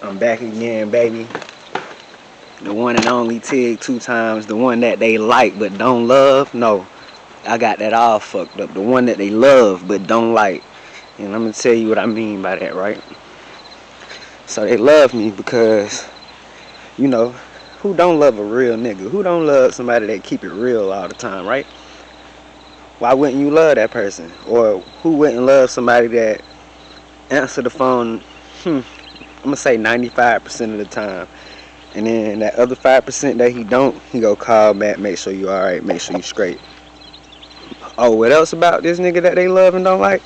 I'm back again, baby. The one and only Tig 2 times. The one that they like but don't love. No, I got that all fucked up. The one that they love but don't like. And I'm gonna tell you what I mean by that, right? So they love me because, you know, who don't love a real nigga? Who don't love somebody that keep it real all the time, right? Why wouldn't you love that person? Or who wouldn't love somebody that answer the phone, I'm gonna say 95% of the time. And then that other 5% that he don't, he go call back, make sure you alright, make sure you straight. Oh, what else about this nigga that they love and don't like?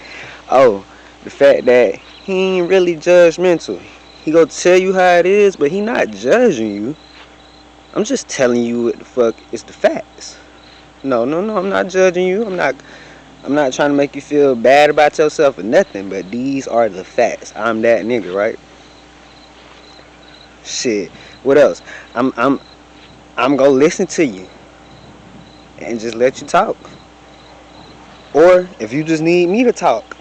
Oh, the fact that he ain't really judgmental. He go tell you how it is, but he not judging you. I'm just telling you what the fuck is the facts. No, I'm not judging you. I'm not trying to make you feel bad about yourself or nothing, but these are the facts. I'm that nigga, right? Shit. What else? I'm gonna listen to you and just let you talk. Or if you just need me to talk,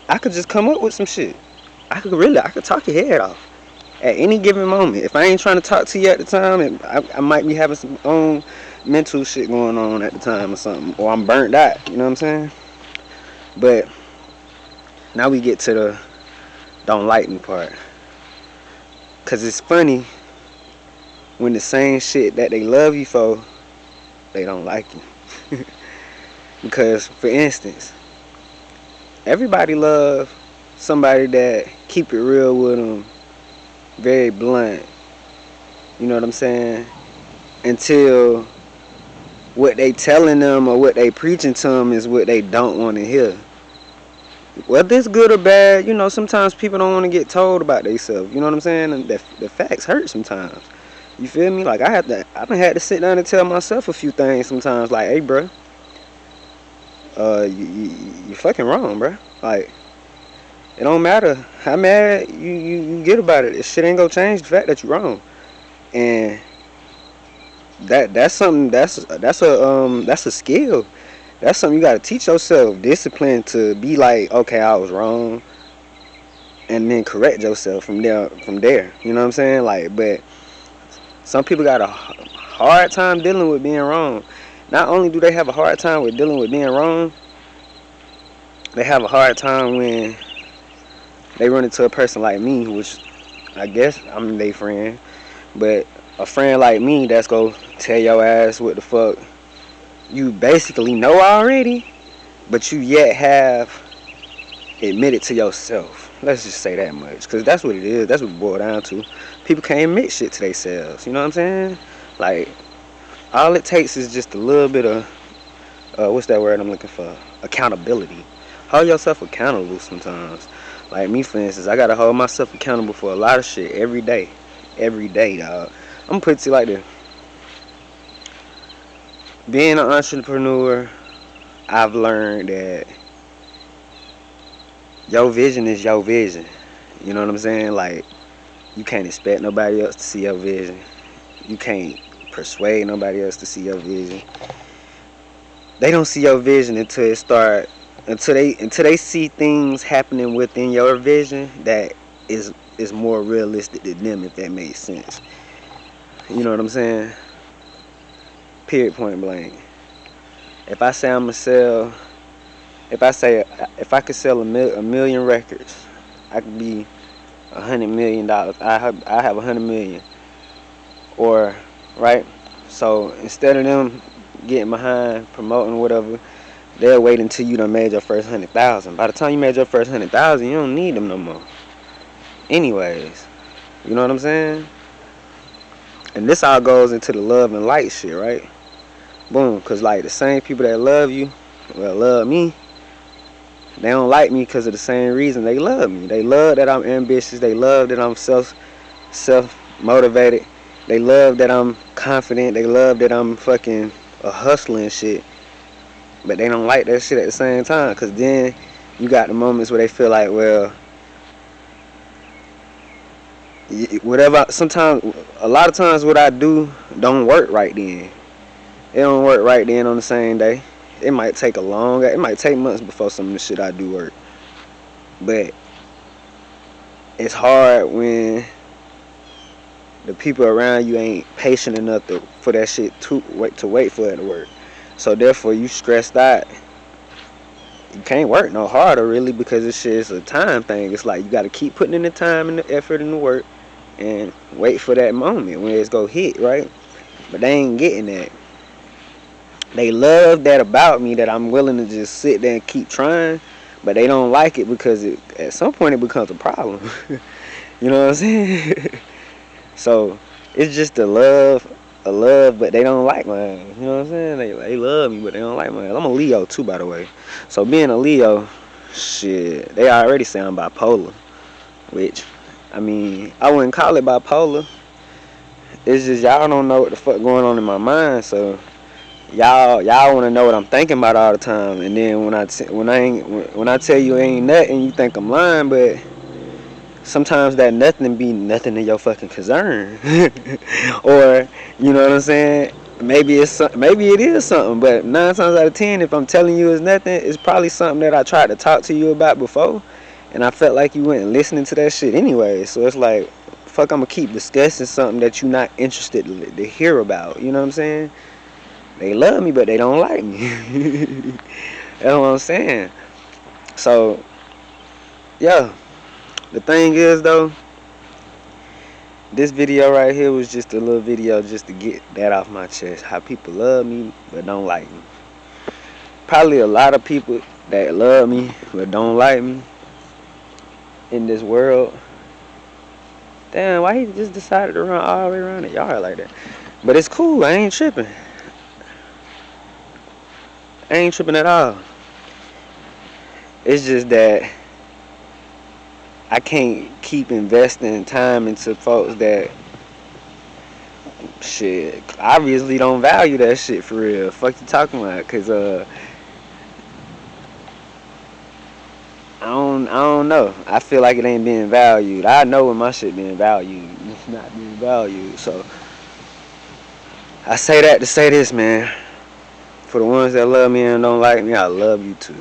I could just come up with some shit. I could talk your head off at any given moment. If I ain't trying to talk to you at the time, and I might be having some own mental shit going on at the time or something, or I'm burnt out. You know what I'm saying? But now we get to the don't like me part, cause it's funny when the same shit that they love you for, they don't like you. Because for instance, everybody love somebody that keep it real with them, very blunt. You know what I'm saying? Until what they telling them or what they preaching to them is what they don't want to hear. Whether it's good or bad, sometimes people don't want to get told about themselves. You know what I'm saying? And the facts hurt sometimes. You feel me? Like I done had to sit down and tell myself a few things sometimes. Like, hey, bro, you fucking wrong, bro. Like, it don't matter how mad you get about it. This shit ain't gonna change the fact that you're wrong. And that's something that's a skill. That's something you gotta teach yourself. Discipline to be like, okay, I was wrong, and then correct yourself from there. You know what I'm saying? Like, but some people got a hard time dealing with being wrong. Not only do they have a hard time with dealing with being wrong, they have a hard time when they run into a person like me, which I guess I'm their friend, but a friend like me that's gonna tell your ass what the fuck you basically know already, but you yet have admitted to yourself. Let's just say that much, because that's what it is. That's what it boils down to. People can't admit shit to themselves. You know what I'm saying? Like, all it takes is just a little bit of what's that word I'm looking for? Accountability. Hold yourself accountable sometimes. Like me, for instance, I gotta hold myself accountable for a lot of shit every day. Every day, dog. I'm gonna put it like this. Being an entrepreneur, I've learned that your vision is your vision. You know what I'm saying? Like, you can't expect nobody else to see your vision. You can't persuade nobody else to see your vision. They don't see your vision until they see things happening within your vision that is more realistic than them, if that makes sense. You know what I'm saying? Period, point blank. If I say I'm gonna sell, if I could sell a million records, I could be $100 million. I have $100 million, or right. So instead of them getting behind promoting whatever, they'll wait until you done made your first 100,000. By the time you made your first 100,000, you don't need them no more. Anyways, you know what I'm saying? And this all goes into the love and light shit, right? Boom, cause like the same people that love you, well, love me. They don't like me because of the same reason they love me. They love that I'm ambitious. They love that I'm self motivated. They love that I'm confident. They love that I'm fucking a hustler and shit. But they don't like that shit at the same time, cause then you got the moments where they feel like, well, whatever. Sometimes, a lot of times, what I do don't work right then. It don't work right then on the same day. It might take it might take months before some of the shit I do work. But it's hard when the people around you ain't patient enough for that shit to wait for it to work. So therefore, you stressed out. You can't work no harder really because this shit is a time thing. It's like you got to keep putting in the time and the effort and the work and wait for that moment when it's go hit, right? But they ain't getting that. They love that about me, that I'm willing to just sit there and keep trying, but they don't like it because at some point it becomes a problem. You know what I'm saying? So it's just a love, but they don't like mine. You know what I'm saying? They love me, but they don't like mine. I'm a Leo too, by the way. So being a Leo, shit, they already say I'm bipolar, which, I mean, I wouldn't call it bipolar. It's just y'all don't know what the fuck going on in my mind, so y'all want to know what I'm thinking about all the time, and then when I tell you ain't nothing, you think I'm lying, but sometimes that nothing be nothing to your fucking concern. Or, you know what I'm saying? Maybe it is something, but 9 times out of 10, if I'm telling you it's nothing, it's probably something that I tried to talk to you about before, and I felt like you weren't listening to that shit anyway. So it's like, fuck, I'm gonna keep discussing something that you're not interested to hear about. You know what I'm saying? They love me, but they don't like me. That's what I'm saying. So, yeah. The thing is, though, this video right here was just a little video just to get that off my chest. How people love me, but don't like me. Probably a lot of people that love me, but don't like me in this world. Damn, why he just decided to run all the way around the yard like that? But it's cool. I ain't tripping. I ain't tripping at all. It's just that I can't keep investing time into folks that, shit, obviously don't value that shit for real. Fuck you talking about? Cause I don't know. I feel like it ain't being valued. I know when my shit being valued, it's not being valued. So I say that to say this, man. For the ones that love me and don't like me, I love you too.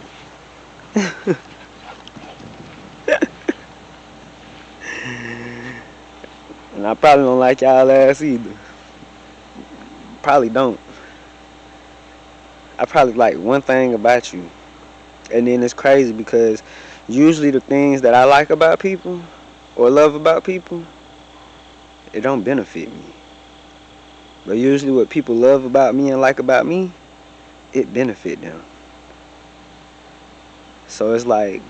And I probably don't like y'all ass either. Probably don't. I probably like one thing about you. And then it's crazy because usually the things that I like about people or love about people, it don't benefit me. But usually what people love about me and like about me, it benefit them. So it's like,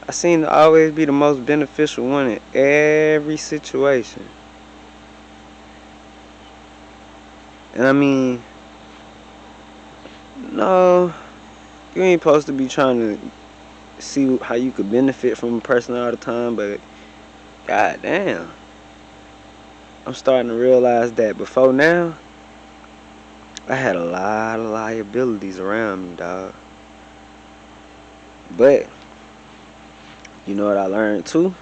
I seem to always be the most beneficial one in every situation. And I mean, no, you ain't supposed to be trying to see how you could benefit from a person all the time, but goddamn, I'm starting to realize that before now, I had a lot of liabilities around me, dog. But you know what I learned too?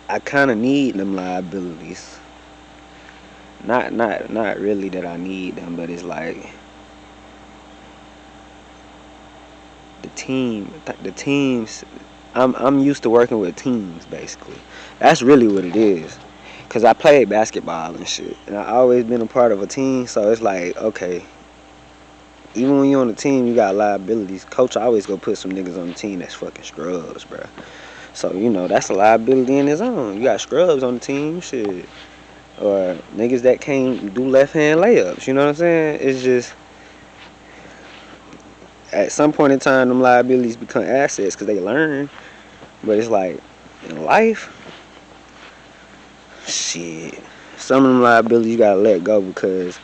I kind of need them liabilities. Not really that I need them, but it's like the teams. I'm used to working with teams basically. That's really what it is. Cause I played basketball and shit, and I always been a part of a team. So it's like, okay, even when you're on the team, you got liabilities. Coach always go put some niggas on the team that's fucking scrubs, bro. So you know that's a liability in its own. You got scrubs on the team, shit, or niggas that can't do left hand layups. You know what I'm saying? It's just at some point in time, them liabilities become assets because they learn. But it's like in life, shit. Some of them liabilities you gotta let go because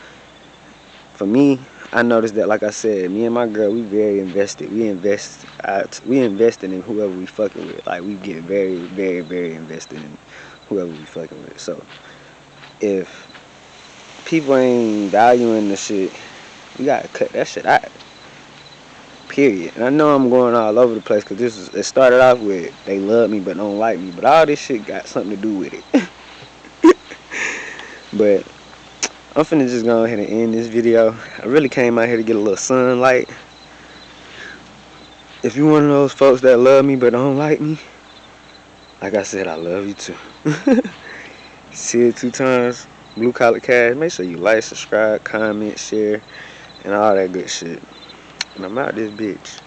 for me, I noticed that, like I said, me and my girl, we very invested. We invested in whoever we fucking with. Like we get very, very, very invested in whoever we fucking with. So if people ain't valuing the shit, we gotta cut that shit out. Period. And I know I'm going all over the place because it started off with they love me but don't like me, but all this shit got something to do with it. But I'm finna just go ahead and end this video. I really came out here to get a little sunlight. If you one of those folks that love me but don't like me, like I said, I love you too. See it 2 times. Blue Collar Cash. Make sure you like, subscribe, comment, share, and all that good shit. And I'm out this bitch.